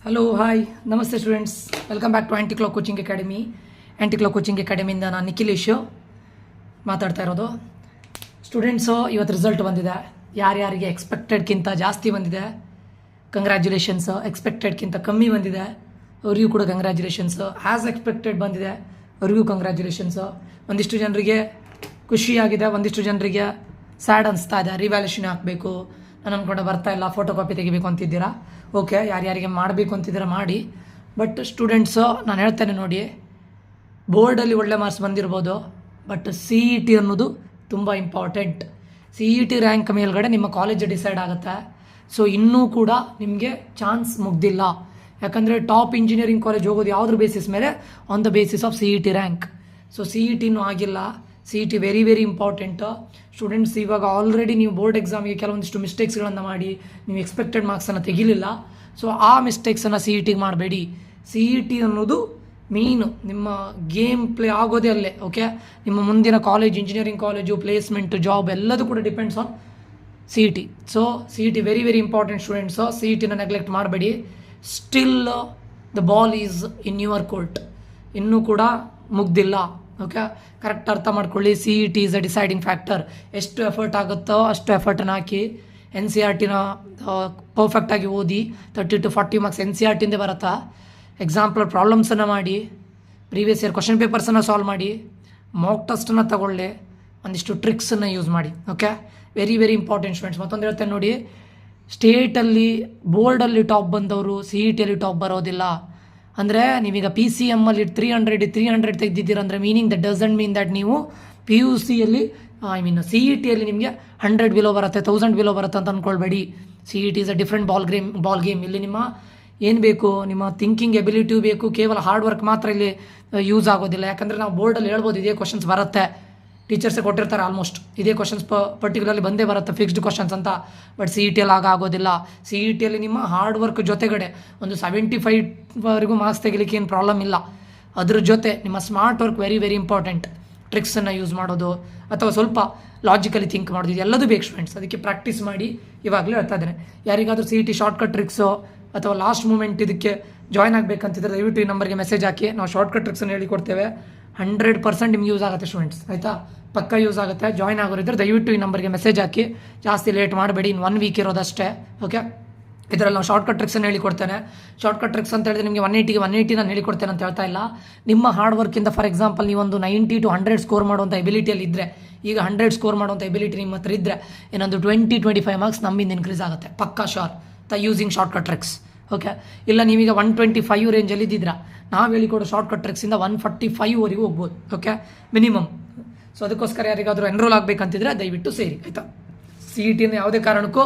Hello hi ನಮಸ್ತೆ students, welcome back to anti clock coaching academy. Anti clock coaching ಅಕಾಡೆಮಿಯಿಂದ ನಾನು ನಿಖಿಲೇಶು ಮಾತಾಡ್ತಾ ಇರೋದು. ಸ್ಟೂಡೆಂಟ್ಸು, ಇವತ್ತು ರಿಸಲ್ಟ್ ಬಂದಿದೆ. ಯಾರ್ಯಾರಿಗೆ ಎಕ್ಸ್ಪೆಕ್ಟೆಡ್ಗಿಂತ ಜಾಸ್ತಿ ಬಂದಿದೆ ಕಂಗ್ರ್ಯಾಚುಲೇಷನ್ಸು, ಎಕ್ಸ್ಪೆಕ್ಟೆಡ್ಗಿಂತ ಕಮ್ಮಿ ಬಂದಿದೆ ಅವ್ರಿಗೂ ಕೂಡ ಕಂಗ್ರ್ಯಾಚುಲೇಷನ್ಸು, ಆ್ಯಸ್ ಎಕ್ಸ್ಪೆಕ್ಟೆಡ್ ಬಂದಿದೆ ಅವ್ರಿಗೂ ಕಂಗ್ರ್ಯಾಚುಲೇಷನ್ಸು. ಒಂದಿಷ್ಟು ಜನರಿಗೆ ಖುಷಿಯಾಗಿದೆ, ಒಂದಿಷ್ಟು ಜನರಿಗೆ ಸ್ಯಾಡ್ ಅನಿಸ್ತಾ ಇದೆ, ರಿವ್ಯಾಲ್ಯೂಷನ್ ಹಾಕಬೇಕು, ನಾನು ಅಂದ್ಕೊಂಡೆ ಬರ್ತಾ ಇಲ್ಲ, ಫೋಟೋ ಕಾಪಿ ತೆಗಿಬೇಕು ಅಂತಿದ್ದೀರಾ. ಓಕೆ, ಯಾರ್ಯಾರಿಗೆ ಮಾಡಬೇಕು ಅಂತಿದ್ದೀರಾ ಮಾಡಿ. ಬಟ್ ಸ್ಟೂಡೆಂಟ್ಸು, ನಾನು ಹೇಳ್ತೇನೆ ನೋಡಿ, ಬೋರ್ಡಲ್ಲಿ ಒಳ್ಳೆ ಮಾರ್ಕ್ಸ್ ಬಂದಿರ್ಬೋದು, ಬಟ್ ಸಿ ಇ ಟಿ ಅನ್ನೋದು ತುಂಬ important. C E T rank ಮೇಲ್ಗಡೆ ನಿಮ್ಮ ಕಾಲೇಜ್ ಡಿಸೈಡ್ ಆಗುತ್ತೆ. ಸೊ ಇನ್ನೂ ಕೂಡ ನಿಮಗೆ ಚಾನ್ಸ್ ಮುಗ್ದಿಲ್ಲ. ಯಾಕಂದರೆ ಟಾಪ್ ಇಂಜಿನಿಯರಿಂಗ್ ಕಾಲೇಜ್ ಹೋಗೋದು ಯಾವುದ್ರ ಬೇಸಿಸ್ ಮೇಲೆ? On the basis of C E T rank. So C E ಟಿನೂ ಆಗಿಲ್ಲ. C E T very very important. Students, ಇವಾಗ ಆಲ್ರೆಡಿ ನೀವು ಬೋರ್ಡ್ ಎಕ್ಸಾಮಿಗೆ ಕೆಲವೊಂದಿಷ್ಟು ಮಿಸ್ಟೇಕ್ಸ್ಗಳನ್ನು ಮಾಡಿ ನೀವು ಎಕ್ಸ್ಪೆಕ್ಟೆಡ್ ಮಾರ್ಕ್ಸನ್ನು ತೆಗಿಲಿಲ್ಲ. ಸೊ ಆ ಮಿಸ್ಟೇಕ್ಸನ್ನು ಸಿ ಇ ಟಿಗೆ ಮಾಡಬೇಡಿ. ಸಿ ಇ ಟಿ ಅನ್ನೋದು ಮೀನು, ನಿಮ್ಮ ಗೇಮ್ ಪ್ಲೇ ಆಗೋದೇ ಅಲ್ಲೇ. ಓಕೆ, ನಿಮ್ಮ ಮುಂದಿನ college, engineering college, placement, job ಎಲ್ಲದೂ ಕೂಡ depends on C E T. So C E T very very important students. C E ಟಿನ ನೆಗ್ಲೆಕ್ಟ್ ಮಾಡಬೇಡಿ. Still the ball is in your court. ಇನ್ನೂ ಕೂಡ ಮುಗ್ದಿಲ್ಲ. ಓಕೆ, ಕರೆಕ್ಟ್ ಅರ್ಥ ಮಾಡ್ಕೊಳ್ಳಿ. C E T is a deciding factor. ಎಷ್ಟು effort ಆಗುತ್ತೋ ಅಷ್ಟು ಎಫರ್ಟನ್ನು ಹಾಕಿ. ಎನ್ ಸಿ ಆರ್ ಟಿನ ಪರ್ಫೆಕ್ಟಾಗಿ ಓದಿ. 30 to 40 marks N C R ಟಿಂದೇ ಬರುತ್ತಾ. ಎಕ್ಸಾಂಪಲ್ ಪ್ರಾಬ್ಲಮ್ಸನ್ನು ಮಾಡಿ, ಪ್ರೀವಿಯಸ್ ಇಯರ್ ಕ್ವಶನ್ ಪೇಪರ್ಸನ್ನು ಸಾಲ್ವ್ ಮಾಡಿ, ಮಾಕ್ ಟೆಸ್ಟನ್ನು ತಗೊಳ್ಳಿ, ಒಂದಿಷ್ಟು ಟ್ರಿಕ್ಸನ್ನು ಯೂಸ್ ಮಾಡಿ. Okay, very very important students. ಮತ್ತೊಂದು ಹೇಳ್ತೇನೆ ನೋಡಿ, ಸ್ಟೇಟಲ್ಲಿ ಬೋರ್ಡಲ್ಲಿ ಟಾಪ್ ಬಂದವರು ಸಿ ಇ ಟಿಯಲ್ಲಿ ಟಾಪ್ ಬರೋದಿಲ್ಲ. ಅಂದರೆ ನೀವೀಗ ಪಿ ಸಿ ಎಮ್ಮಲ್ಲಿ 300 ತೆಗೆದಿದ್ದೀರಂದರೆ meaning that doesn't mean that ನೀವು ಪಿ ಯು ಸಿಯಲ್ಲಿ ಸಿ ಇ ಟಿಯಲ್ಲಿ ನಿಮಗೆ 100 ಬಿಲೋ ಬರುತ್ತೆ, 1000 ಬಿಲೋ ಬರುತ್ತೆ ಅಂತ ಅಂದ್ಕೊಳ್ಬೇಡಿ. C E T is a different ball game. ಇಲ್ಲಿ ನಿಮ್ಮ ಏನು ಬೇಕು, ನಿಮ್ಮ ಥಿಂಕಿಂಗ್ ಎಬಿಲಿಟಿ ಬೇಕು, ಕೇವಲ ಹಾರ್ಡ್ ವರ್ಕ್ ಮಾತ್ರ ಇಲ್ಲಿ ಯೂಸ್ ಆಗೋದಿಲ್ಲ. ಯಾಕಂದರೆ ನಾವು ಬೋರ್ಡಲ್ಲಿ ಹೇಳ್ಬೋದು ಇದೇ ಕ್ವಶನ್ಸ್ ಬರುತ್ತೆ, ಟೀಚರ್ಸೇ ಕೊಟ್ಟಿರ್ತಾರೆ, ಆಲ್ಮೋಸ್ಟ್ ಇದೇ ಕ್ವಶನ್ಸ್ ಪರ್ಟಿಕ್ಯುಲರ್ಲಿ ಬಂದೇ ಬರುತ್ತೆ, ಫಿಕ್ಸ್ಡ್ ಕ್ವಶನ್ಸ್ ಅಂತ. ಬಟ್ ಸಿ ಇ ಟಿಯಲ್ಲಿ ಆಗೋದಿಲ್ಲ. ಸಿ ಇ ಟಿಯಲ್ಲಿ ನಿಮ್ಮ ಹಾರ್ಡ್ ವರ್ಕ್ ಜೊತೆಗಡೆ ಒಂದು 75ವರೆಗೂ ಮಾರ್ಕ್ಸ್ ತೆಗಿಲಿಕ್ಕೆ ಏನು ಪ್ರಾಬ್ಲಮ್ ಇಲ್ಲ. ಅದ್ರ ಜೊತೆ ನಿಮ್ಮ smart work very very important. ಟ್ರಿಕ್ಸನ್ನು ಯೂಸ್ ಮಾಡೋದು ಅಥವಾ ಸ್ವಲ್ಪ ಲಾಜಿಕಲಿ ಥಿಂಕ್ ಮಾಡೋದು, ಇದೆಲ್ಲದೂ ಬೇಕು ಸ್ಟೂಡೆಂಟ್ಸ್. ಅದಕ್ಕೆ ಪ್ರಾಕ್ಟೀಸ್ ಮಾಡಿ. ಇವಾಗಲೇ ಹೇಳ್ತಾ ಇದ್ದೇನೆ, ಯಾರಿಗಾದರೂ C E T shortcut tricks ಅಥವಾ ಲಾಸ್ಟ್ ಮೂಮೆಂಟ್ ಇದಕ್ಕೆ ಜಾಯ್ನ್ ಆಗಬೇಕಂತಿದ್ರೆ ದಯವಿಟ್ಟು ಈ ನಂಬರ್ಗೆ ಮೆಸೇಜ್ ಹಾಕಿ. ನಾವು ಶಾರ್ಟ್ಕಟ್ ಟ್ರಿಕ್ಸನ್ನು ಹೇಳಿಕೊಡ್ತೇವೆ. 100% ನಿಮ್ಗೆ ಯೂಸ್ ಆಗುತ್ತೆ ಸ್ಟೂಡೆಂಟ್ಸ್, ಆಯಿತಾ? ಪಕ್ಕ ಯೂಸ್ ಆಗುತ್ತೆ. ಜಾಯ್ನ್ ಆಗೋರಿದ್ದರೆ ದಯವಿಟ್ಟು ಈ ನಂಬರ್ಗೆ ಮೆಸೇಜ್ ಹಾಕಿ. ಜಾಸ್ತಿ ಲೇಟ್ ಮಾಡಬೇಡಿ, ಇನ್ನು 1 ವೀಕ್ ಇರೋದಷ್ಟೇ. ಓಕೆ, ಇದರಲ್ಲಿ ನಾವು ಶಾರ್ಟ್ಕಟ್ ಟ್ರಿಕ್ಸನ್ನು ಹೇಳಿಕೊಡ್ತೇನೆ. ಶಾರ್ಟ್ಕಟ್ ಟ್ರಿಕ್ಸ್ ಅಂತ ಹೇಳಿದ್ರೆ ನಿಮಗೆ 180 ನಾನು ಹೇಳಿಕೊಡ್ತೇನೆ ಅಂತ ಹೇಳ್ತಾ ಇಲ್ಲ. ನಿಮ್ಮ ಹಾರ್ಡ್ ವರ್ಕಿಂದ, ಫಾರ್ ಎಕ್ಸಾಂಪಲ್, ನೀವೊಂದು 90 to 100 ಸ್ಕೋರ್ ಮಾಡುವಂಥ ಎಬಿಲಿಟಿಯಲ್ಲಿ ಇದ್ದರೆ, ಈಗ 100 ಸ್ಕೋರ್ ಮಾಡುವಂಥ ಎಬಿಲಿಟಿ ನಿಮ್ಮ ಹತ್ರ ಇದ್ದರೆ, ಇನ್ನೊಂದು 20-25 ಮಾರ್ಕ್ಸ್ ನಮ್ಮಿಂದ ಇನ್ಕ್ರೀಸ್ ಆಗುತ್ತೆ, ಪಕ್ಕಾ sure, using shortcut tricks. Okay, ಇಲ್ಲ ನೀವೀಗ 125 ರೇಂಜಲ್ಲಿ ಇದ್ದಿದ್ದೀರಾ, ನಾವು ಹೇಳಿಕೊಡೋ ಶಾರ್ಟ್ಕಟ್ ಟ್ರಿಕ್ಸಿಂದ 145ವರೆಗೂ ಹೋಗ್ಬೋದು. Okay, minimum. ಸೊ ಅದಕ್ಕೋಸ್ಕರ ಯಾರಿಗಾದರೂ ಎನ್ರೋಲ್ ಆಗಬೇಕಂತಿದ್ರೆ ದಯವಿಟ್ಟು ಸೇರಿ, ಆಯಿತಾ? ಸಿ ಇ ಟಿನ ಯಾವುದೇ ಕಾರಣಕ್ಕೂ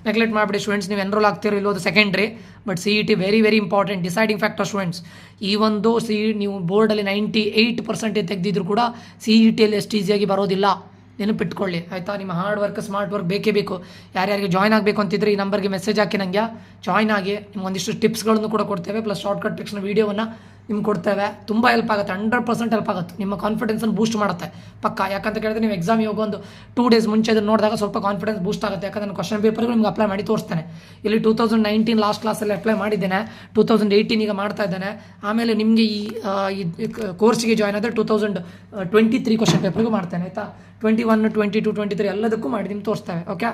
ನೆಗ್ಲೆಕ್ಟ್ ಮಾಡಿಬಿಡಿ ಸ್ಟೂಡೆಂಟ್ಸ್. ನೀವು ಎನ್ರೋಲ್ ಆಗ್ತಿರೋ ಇಲ್ಲೋದು secondary, but C E T very very important, deciding factor students. ಈ ಒಂದು ನೀವು ಬೋರ್ಡಲ್ಲಿ 98% ತೆಗೆದಿದ್ರು ಕೂಡ ಸಿ ಇ ಟಿಯಲ್ಲಿ ಎಷ್ಟು ಈಸಿಯಾಗಿ ಬರೋದಿಲ್ಲ, ನೆನಪಿಟ್ಕೊಳ್ಳಿ, ಆಯಿತಾ? ನಿಮ್ಮ ಹಾರ್ಡ್ ವರ್ಕ್, ಸ್ಮಾರ್ಟ್ ವರ್ಕ್ ಬೇಕೇ ಬೇಕು. ಯಾರ್ಯಾರಿಗೆ ಜಾಯ್ನ್ ಆಗಬೇಕು ಅಂತಿದ್ರೆ ಈ ನಂಬರ್ಗೆ ಮೆಸೇಜ್ ಹಾಕಿ, ನನಗೆ ಜಾಯ್ನ್ ಆಗಿ. ನಿಮ್ಗೆ ಒಂದಿಷ್ಟು ಟಿಪ್ಸ್ಗಳನ್ನು ಕೂಡ ಕೊಡ್ತೇವೆ, ಪ್ಲಸ್ ಶಾರ್ಟ್ಕಟ್ ಟ್ರಿಕ್ಸ್ನ ವೀಡಿಯೋವನ್ನು ನಿಮ್ಗೆ ಕೊಡ್ತೇವೆ. ತುಂಬ ಹೆಲ್ಪ್ ಆಗುತ್ತೆ, 100% ಹೆಲ್ಪ್ ಆಗುತ್ತೆ. ನಿಮ್ಮ ಕಾನ್ಫಿಡೆನ್ಸನ್ನು ಬೂಸ್ಟ್ ಮಾಡುತ್ತೆ ಪಕ್ಕ. ಯಾಕಂತ ಕೇಳಿದ್ರೆ ನೀವು ಎಕ್ಸಾಮಿಗೆ ಹೋಗೋ ಒಂದು 2 days ಮುಂಚೆ ಅದನ್ನು ನೋಡಿದಾಗ ಸ್ವಲ್ಪ ಕಾನ್ಫಿಡೆನ್ಸ್ ಬೂಸ್ಟ್ ಆಗುತ್ತೆ. ಯಾಕಂದರೆ ನಾನು ಕ್ವಶನ್ ಪೇಪರ್ಗಳು ನಿಮ್ಗೆ ಅಪ್ಲೈ ಮಾಡಿ ತೋರಿಸ್ತೇನೆ. ಇಲ್ಲಿ 2019 ಲಾಸ್ಟ್ ಕ್ಲಾಸಲ್ಲಿ ಅಪ್ಲೈ ಮಾಡಿದ್ದೇನೆ, 2018 ಈಗ ಮಾಡ್ತಾ ಇದ್ದೇನೆ. ಆಮೇಲೆ ನಿಮಗೆ ಈ ಕೋರ್ಸಿಗೆ ಜಾಯ್ನ್ ಆದರೆ 2023 ಕ್ವಶನ್ ಪೇಪರ್ಗೂ ಮಾಡ್ತೇನೆ, ಆಯಿತಾ? 21, 22, 23 ಎಲ್ಲದಕ್ಕೂ ಮಾಡಿ ನಿಮ್ಗೆ ತೋರಿಸ್ತೇವೆ. ಓಕೆ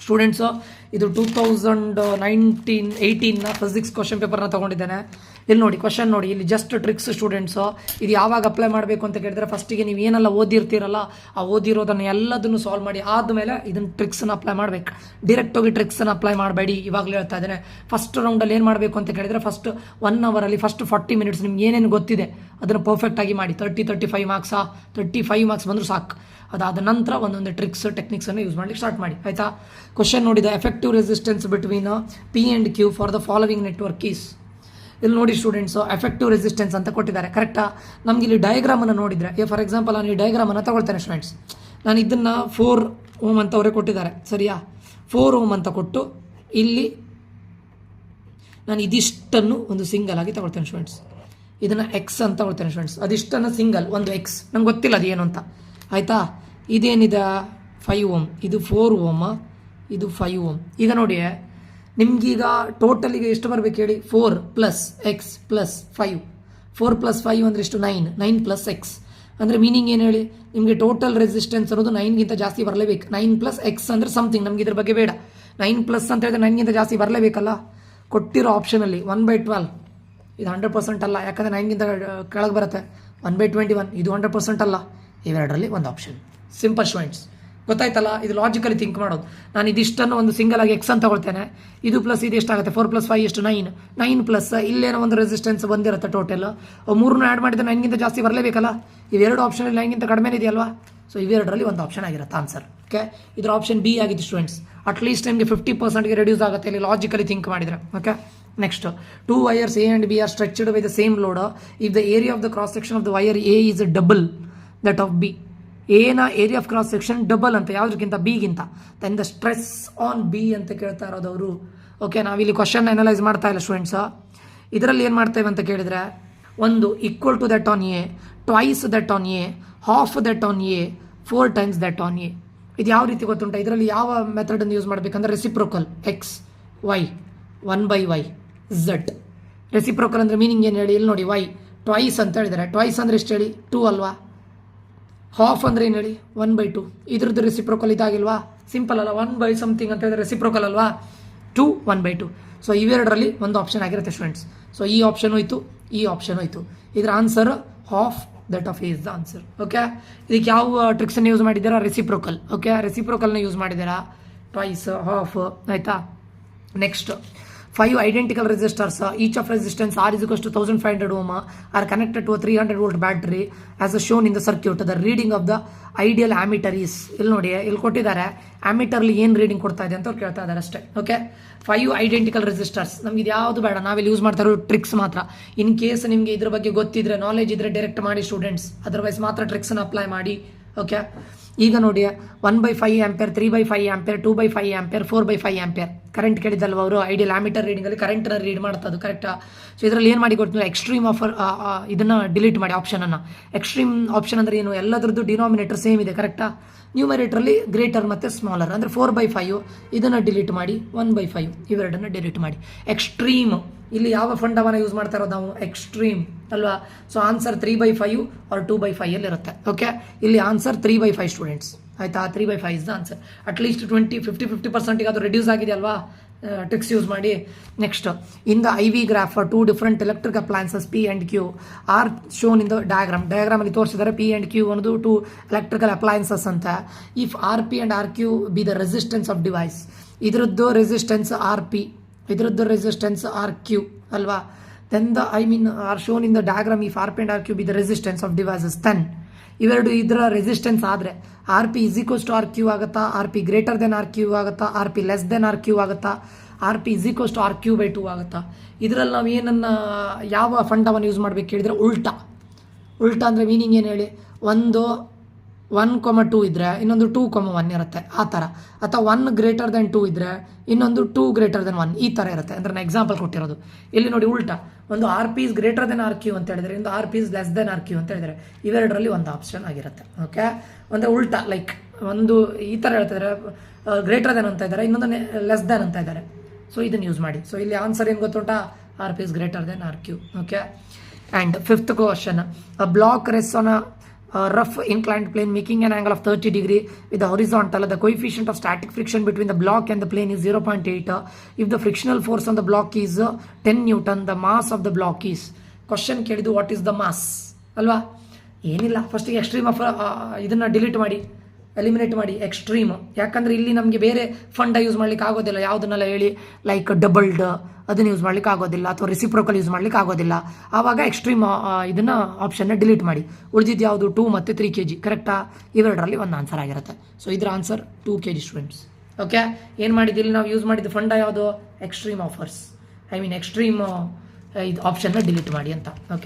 ಸ್ಟೂಡೆಂಟ್ಸು, ಇದು 2018 ಫಿಸಿಕ್ಸ್ ಕ್ವಶನ್ ಪೇಪರ್ನ ತೊಗೊಂಡಿದ್ದೇನೆ. ಇಲ್ಲಿ ನೋಡಿ, ಕ್ವಶನ್ ನೋಡಿ, ಇಲ್ಲಿ ಜಸ್ಟ್ ಟ್ರಿಕ್ಸ್ ಸ್ಟೂಡೆಂಟ್ಸು. ಇದು ಯಾವಾಗ ಅಪ್ಲೈ ಮಾಡಬೇಕು ಅಂತ ಕೇಳಿದ್ರೆ, ಫಸ್ಟಿಗೆ ನೀವು ಏನೆಲ್ಲ ಓದಿರ್ತೀರಲ್ಲ, ಆ ಓದಿರೋದನ್ನು ಎಲ್ಲದನ್ನು ಸಾಲ್ವ್ ಮಾಡಿ ಆದಮೇಲೆ ಇದನ್ನು ಟ್ರಿಕ್ಸನ್ನು ಅಪ್ಲೈ ಮಾಡಬೇಕು. ಡೈರೆಕ್ಟ್ ಹೋಗಿ ಟ್ರಿಕ್ಸನ್ನು ಅಪ್ಲೈ ಮಾಡಬೇಡಿ. ಇವಾಗಲೇ ಹೇಳ್ತಾ ಇದ್ದೇನೆ, ಫಸ್ಟ್ ರೌಂಡಲ್ಲಿ ಏನು ಮಾಡಬೇಕು ಅಂತ ಕೇಳಿದರೆ, ಫಸ್ಟ್ 1 ಅವರಲ್ಲಿ ಫಸ್ಟ್ 40 ಮಿನಿಟ್ಸ್ ನಿಮ್ಗೆ ಏನೇನು ಗೊತ್ತಿದೆ ಅದನ್ನು ಪರ್ಫೆಕ್ಟಾಗಿ ಮಾಡಿ. 35 ಮಾರ್ಕ್ಸಾ? 35 ಮಾರ್ಕ್ಸ್ ಬಂದರೂ ಸಾಕು. ಅದಾದ ನಂತರ ಒಂದೊಂದು ಟ್ರಿಕ್ಸ್, ಟೆಕ್ನಿಕ್ಸನ್ನು ಯೂಸ್ ಮಾಡಲಿಕ್ಕೆ ಸ್ಟಾರ್ಟ್ ಮಾಡಿ, ಆಯಿತಾ? ಕ್ವಶನ್ ನೋಡಿದ, effective resistance between P and Q for the following network is. ಇಲ್ಲಿ ನೋಡಿ ಸ್ಟೂಡೆಂಟ್ಸು, ಎಫೆಕ್ಟಿವ್ ರೆಸಿಸ್ಟೆನ್ಸ್ ಅಂತ ಕೊಟ್ಟಿದ್ದಾರೆ, ಕರೆಕ್ಟಾ? ನಮ್ಗೆ ಇಲ್ಲಿ ಡಯಾಗ್ರಾಮನ್ನು ನೋಡಿದರೆ, ಫಾರ್ ಎಕ್ಸಾಂಪಲ್ ನಾನು ಈ ಡಯಾಗ್ರಾಮನ್ನು ತಗೊಳ್ತೇನೆ ಸ್ಟೂಡೆಂಟ್ಸ್. ನಾನು ಇದನ್ನು 4 ಓಮ್ ಅಂತ ಅವರೇ ಕೊಟ್ಟಿದ್ದಾರೆ, ಸರಿಯಾ? 4 ಓಮ್ ಅಂತ ಕೊಟ್ಟು ಇಲ್ಲಿ ನಾನು ಇದಿಷ್ಟನ್ನು ಒಂದು ಸಿಂಗಲ್ ಆಗಿ ತಗೊಳ್ತೇನೆ ಸ್ಟೂಡೆಂಟ್ಸ್. ಇದನ್ನು ಎಕ್ಸ್ ಅಂತ ತಗೊಳ್ತೇನೆ ಸ್ಟೂಡೆಂಟ್ಸ್. ಅದಿಷ್ಟನ್ನು ಸಿಂಗಲ್, ಒಂದು ಎಕ್ಸ್, ನಂಗೆ ಗೊತ್ತಿಲ್ಲ ಅದು ಏನು ಅಂತ, ಆಯಿತಾ? ಇದೇನಿದೆ 5 ಓಮ್, ಇದು 4 ಓಮ್, ಇದು 5 ಓಮ್. ಈಗ ನೋಡಿ, ನಿಮ್ಗೀಗ ಟೋಟಲಿಗೆ ಎಷ್ಟು ಬರಬೇಕು ಹೇಳಿ, 4 + x + 5. 4 + 5 ಅಂದರೆ ಎಷ್ಟು, 9. 9 + x ಅಂದರೆ ಮೀನಿಂಗ್ ಏನು ಹೇಳಿ, ನಿಮಗೆ ಟೋಟಲ್ ರೆಸಿಸ್ಟೆನ್ಸ್ ಅನ್ನೋದು 9ಗಿಂತ ಜಾಸ್ತಿ ಬರಲೇಬೇಕು. 9 + x ಅಂದರೆ ಸಮಥಿಂಗ್, ನಮ್ಗೆ ಇದ್ರ ಬಗ್ಗೆ ಬೇಡ. 9+ ಅಂತ ಹೇಳಿದ್ರೆ 9ಗಿಂತ ಜಾಸ್ತಿ ಬರಲೇಬೇಕಲ್ಲ. ಕೊಟ್ಟಿರೋ ಆಪ್ಷನಲ್ಲಿ 1/12 ಇದು 100% ಅಲ್ಲ, ಯಾಕಂದರೆ 9ಗಿಂತ ಕೆಳಗೆ ಬರುತ್ತೆ. 1/21 ಇದು 100% ಅಲ್ಲ. ಇವೆರಡರಲ್ಲಿ ಒಂದು ಆಪ್ಷನ್. ಸಿಂಪಲ್ ಸ್ಟೂಡೆಂಟ್ಸ್, ಗೊತ್ತಾಯ್ತಲ್ಲ. ಇದು ಲಾಜಿಕಲಿ ಥಿಂಕ್ ಮಾಡೋದು. ನಾನು ಇದಿಷ್ಟನ್ನು ಒಂದು ಸಿಂಗಲ್ ಆಗಿ ಎಕ್ಸ್ ಅಂತ ತಗೊಳ್ತೇನೆ. ಇದು ಪ್ಲಸ್ ಇದು ಎಷ್ಟಾಗುತ್ತೆ, 4 + 5 ಎಷ್ಟು, 9. 9 ಪ್ಲಸ್ ಇಲ್ಲೇನೋ ಒಂದು ರೆಸಿಸ್ಟೆನ್ಸ್ ಬಂದಿರುತ್ತೆ ಟೋಟಲ್. ಮೂರನ್ನು ಆ್ಯಡ್ ಮಾಡಿದ್ರೆ 9ಗಿಂತ ಜಾಸ್ತಿ ಬರಲೇಬೇಕಲ್ಲ. ಇವೆರಡು ಆಪ್ಷನಲ್ಲಿ 9ಗಿಂತ ಕಡಿಮೆ ಇದೆಯಲ್ವಾ. ಸೊ ಇವೆರಡರಲ್ಲಿ ಒಂದು ಆಪ್ಷನ್ ಆಗಿರುತ್ತೆ ಆನ್ಸರ್. ಓಕೆ, ಇದರ ಆಪ್ಷನ್ ಬಿ ಆಗಿತ್ತು ಸ್ಟೂಡೆಂಟ್ಸ್. ಅಟ್ಲೀಸ್ಟ್ ನಿಮಗೆ 50%ಗೆ ರೆಡ್ಯೂಸ್ ಆಗುತ್ತೆ ಇಲ್ಲಿ ಲಾಜಿಕಲಿ ಥಿಂಕ್ ಮಾಡಿದರೆ. Okay, next 2 wires A and B are stretched by the same load if the area of the cross section of the wire A is double that of B. ಎನ area of cross section double ಅಂತ ಯಾವುದಕ್ಕಿಂತ, ಬಿಗಿಂತ. Then the stress on B ಅಂತ ಕೇಳ್ತಾ ಇರೋದವರು. Okay, ನಾವಿಲ್ಲಿ question analyse ಮಾಡ್ತಾ ಇಲ್ಲ ಸ್ಟೂಡೆಂಟ್ಸ್. ಇದರಲ್ಲಿ ಏನು ಮಾಡ್ತೇವೆ ಅಂತ ಕೇಳಿದರೆ, ಒಂದು equal to that on A, twice that on A, half that on A, 4 times that on A. ಇದು ಯಾವ ರೀತಿ ಗೊತ್ತುಂಟ, ಇದರಲ್ಲಿ ಯಾವ ಮೆಥಡನ್ನು ಯೂಸ್ ಮಾಡಬೇಕಂದ್ರೆ reciprocal. X Y 1/y Z. Reciprocal ಅಂದರೆ ಮೀನಿಂಗ್ ಏನು ಹೇಳಿ, ಇಲ್ಲಿ ನೋಡಿ, ವೈ ಟ್ವೈಸ್ ಅಂತ ಹೇಳಿದರೆ, ಟ್ವೈಸ್ ಅಂದರೆ ಎಷ್ಟು ಹೇಳಿ, 2 ಅಲ್ವಾ. ಹಾಫ್ ಅಂದರೆ ಏನು ಹೇಳಿ, 1/2. ಇದ್ರದ್ದು ರೆಸಿಪ್ರೋಕಲ್ ಇದಾಗಿಲ್ವಾ, ಸಿಂಪಲ್ ಅಲ್ಲ. 1/something ಅಂತ ಹೇಳಿದ್ರೆ ರೆಸಿಪ್ರೋಕಲ್ ಅಲ್ವಾ, 2 1/2. ಸೊ ಇವೆರಡರಲ್ಲಿ ಒಂದು ಆಪ್ಷನ್ ಆಗಿರುತ್ತೆ ಸ್ಟೂಡೆಂಟ್ಸ್. ಸೊ ಈ ಆಪ್ಷನ್ ಹೋಯ್ತು, ಈ ಆಪ್ಷನ್ ಹೋಯ್ತು. ಇದರ answer half that of A is the answer. Okay, ಇದಕ್ಕೆ ಯಾವ ಟ್ರಿಕ್ಸನ್ನು ಯೂಸ್ ಮಾಡಿದ್ದೀರಾ, ರೆಸಿಪ್ರೋಕಲ್. ಓಕೆ, ರೆಸಿಪ್ರೋಕಲ್ನ ಯೂಸ್ ಮಾಡಿದ್ದೀರಾ, ಟ್ವೈಸ್, ಹಾಫ್, ಆಯಿತಾ. Next 5 identical resistors, each of resistance R is equals to 1500 ohm, are connected to a 300 volt battery as shown in the circuit. The reading of the ideal ammeter is, ಇಲ್ಲಿ ನೋಡಿ, ಇಲ್ಲಿ ಕೊಟ್ಟಿದ್ದಾರೆ ಆಮಿಟರ್ಲಿ ಏನು reading ಕೊಡ್ತಾ ಇದೆ ಅಂತ ಅವ್ರು ಕೇಳ್ತಾ ಇದ್ದಾರೆ ಅಷ್ಟೇ. Okay, 5 identical resistors. ನಮ್ಗೆ ಇದು ಯಾವುದು ಬೇಡ, ನಾವಿಲ್ಲಿ ಯೂಸ್ ಮಾಡ್ತಾ ಇರೋ ಟ್ರಿಕ್ಸ್ ಮಾತ್ರ. ಇನ್ ಕೇಸ್ ನಿಮಗೆ ಇದ್ರ ಬಗ್ಗೆ ಗೊತ್ತಿದ್ರೆ, ನಾಲೆಜ್ ಇದ್ರೆ ಡೈರೆಕ್ಟ್ ಮಾಡಿ ಸ್ಟೂಡೆಂಟ್ಸ್, ಅದರ್ವೈಸ್ ಮಾತ್ರ ಟ್ರಿಕ್ಸನ್ನು ಅಪ್ಲೈ ಮಾಡಿ. ಓಕೆ, ಈಗ ನೋಡಿ 1/5 ampere, 3/5 ampere, 2/5 ampere, 4/5 ampere current ಕೇಳಿದಲ್ವ ಅವರು. ಐಡಿಯಲ್ ಆಮಿಟರ್ ರೀಡಿಂಗಲ್ಲಿ ಕರೆಂಟನ್ನು ರೀಡ್ ಮಾಡ್ತದ್ದು, ಕರೆಕ್ಟಾ. ಸೊ ಇದರಲ್ಲಿ ಏನು ಮಾಡಿ ಕೊಡ್ತೀನಿ, ಎಕ್ಸ್ಟ್ರೀಮ್ ಆಫರ್ ಇದನ್ನು ಡಿಲೀಟ್ ಮಾಡಿ ಆಪ್ಷನನ್ನು. ಎಕ್ಸ್ಟ್ರೀಮ್ ಆಪ್ಷನ್ ಅಂದರೆ ಏನು, ಎಲ್ಲದರದ್ದು ಡಿನಾಮಿನೇಟರ್ ಸೇಮ್ ಇದೆ, ಕರೆಕ್ಟಾ. ನ್ಯೂಮರೇಟ್ರಲ್ಲಿ ಗ್ರೇಟರ್ ಮತ್ತು ಸ್ಮಾಲರ್ ಅಂದರೆ 4/5 ಇದನ್ನು ಡಿಲೀಟ್ ಮಾಡಿ, 1/5 ಇವೆರಡನ್ನು ಡಿಲೀಟ್ ಮಾಡಿ. ಎಕ್ಸ್ಟ್ರೀಮ್ ಇಲ್ಲಿ ಯಾವ ಫಂಡವನ್ನು ಯೂಸ್ ಮಾಡ್ತಾ ಇರೋದು ನಾವು, ಎಕ್ಸ್ಟ್ರೀಮ್ ಅಲ್ವಾ. ಸೊ ಆನ್ಸರ್ 3/5 ಆರ್ 2/5 ಇರುತ್ತೆ. ಓಕೆ, ಇಲ್ಲಿ ಆನ್ಸರ್ 3/5 ಸ್ಟೂಡೆಂಟ್ಸ್, ಆಯಿತಾ. 3/5 ಇಸ್ ದ ಆನ್ಸರ್. ಅಟ್ಲೀಸ್ಟ್ 50% ಅದು ರೆಡ್ಯೂಸ್ ಆಗಿದೆ ಅಲ್ವಾ, ಟ್ರಿಕ್ಸ್ ಯೂಸ್ ಮಾಡಿ. Next, in the IV graph 2 different electric appliances P and Q are shown in the ಡಯಾಗ್ರಾಮಲ್ಲಿ ತೋರಿಸಿದ್ದಾರೆ. P and Q ಅನ್ನೋದು 2 ಎಲೆಕ್ಟ್ರಿಕಲ್ ಅಪ್ಲಯನ್ಸಸ್ ಅಂತ. If RP and RQ be the resistance of device, ಇದರದ್ದು resistance RP, ಇದರದ್ದು resistance RQ ಅಲ್ವಾ. Then the are shown in the diagram if RP and RQ be the resistance of devices, then ಇವೆರಡು ಇದರ resistance ಆದರೆ RP is equals to RQ ಆಗುತ್ತಾ, RP greater than RQ ಆಗುತ್ತಾ, RP less than RQ ಆಗುತ್ತಾ, RP is equals to RQ/2 ಆಗುತ್ತಾ. ಇದರಲ್ಲಿ ನಾವು ಏನನ್ನ ಯಾವ ಫಂಡವನ್ನು ಯೂಸ್ ಮಾಡಬೇಕು ಹೇಳಿದರೆ, ಉಲ್ಟಾ. ಉಲ್ಟಾ ಅಂದರೆ ಮೀನಿಂಗ್ ಏನು ಹೇಳಿ, ಒಂದು 1,2 ಇದ್ದರೆ ಇನ್ನೊಂದು 2,1 ಇರುತ್ತೆ, ಆ ಥರ. ಅಥವಾ 1 ಗ್ರೇಟರ್ ದೆನ್ 2 ಇದ್ದರೆ ಇನ್ನೊಂದು 2 ಗ್ರೇಟರ್ ದೆನ್ 1, ಈ ಥರ ಇರುತ್ತೆ. ಅಂದರೆ ನಾನು ಎಕ್ಸಾಂಪಲ್ ಕೊಟ್ಟಿರೋದು ಇಲ್ಲಿ ನೋಡಿ, ಉಲ್ಟಾ. ಒಂದು RP is greater than RQ ಅಂತ ಹೇಳಿದ್ರೆ, ಇಂದು RP is less than RQ ಅಂತ ಹೇಳಿದ್ರೆ, ಇವೆರಡರಲ್ಲಿ ಒಂದು ಆಪ್ಷನ್ ಆಗಿರುತ್ತೆ. ಓಕೆ, ಅಂದರೆ ಉಲ್ಟಾ, ಲೈಕ್ ಒಂದು ಈ ಥರ ಹೇಳ್ತಿದ್ದಾರೆ, ಗ್ರೇಟರ್ ದೆನ್ ಅಂತ ಇದ್ದಾರೆ, ಇನ್ನೊಂದು ಲೆಸ್ ದೆನ್ ಅಂತ ಇದ್ದಾರೆ. ಸೊ ಇದನ್ನು ಯೂಸ್ ಮಾಡಿ. ಸೊ ಇಲ್ಲಿ ಆನ್ಸರ್ ಏನು ಗೊತ್ತುಂಟಾ, RP is greater than RQ. Okay, and 5th question, a block rest on a rough inclined plane making an angle of 30 degree with the horizontal. The coefficient of static friction between the block and the plane is 0.8. If the frictional force on the block is 10 Newton, the mass of the block is. Question ಕೇಳಿದ್ದು, what is the mass ಅಲ್ವಾ. ಏನಿಲ್ಲ, ಫಸ್ಟಿಗೆ extreme of ಇದನ್ನು delete ಮಾಡಿ, eliminate ಮಾಡಿ extreme. ಯಾಕಂದರೆ ಇಲ್ಲಿ ನಮಗೆ ಬೇರೆ ಫಂಡ ಯೂಸ್ ಮಾಡ್ಲಿಕ್ಕೆ ಆಗೋದಿಲ್ಲ, ಯಾವುದನ್ನೆಲ್ಲ ಹೇಳಿ, ಲೈಕ್ ಡಬಲ್ಡ್ ಅದನ್ನು ಯೂಸ್ ಮಾಡ್ಲಿಕ್ಕೆ ಆಗೋದಿಲ್ಲ, ಅಥವಾ ರೆಸಿಪ್ರೋಕಲ್ ಯೂಸ್ ಮಾಡ್ಲಿಕ್ಕೆ ಆಗೋದಿಲ್ಲ. ಆವಾಗ ಎಕ್ಸ್ಟ್ರೀಮ್ ಇದನ್ನು ಆಪ್ಷನ್ನ ಡಿಲೀಟ್ ಮಾಡಿ. ಉಳಿದಿದ್ದು ಯಾವುದು, 2 ಮತ್ತು 3 kg, ಕರೆಕ್ಟಾ. ಇವೆರಡರಲ್ಲಿ ಒಂದು ಆನ್ಸರ್ ಆಗಿರುತ್ತೆ. ಸೊ ಇದರ ಆನ್ಸರ್ 2 kg ಸ್ಟೂಡೆಂಟ್ಸ್. ಓಕೆ, ಏನು ಮಾಡಿದ್ದಿಲ್ಲಿ ನಾವು ಯೂಸ್ ಮಾಡಿದ್ದು ಫಂಡ ಯಾವುದು, ಎಕ್ಸ್ಟ್ರೀಮ್ ಆಫರ್ಸ್, ಎಕ್ಸ್ಟ್ರೀಮ್ ಇದು ಆಪ್ಷನ್ನ ಡಿಲೀಟ್ ಮಾಡಿ ಅಂತ. ಓಕೆ.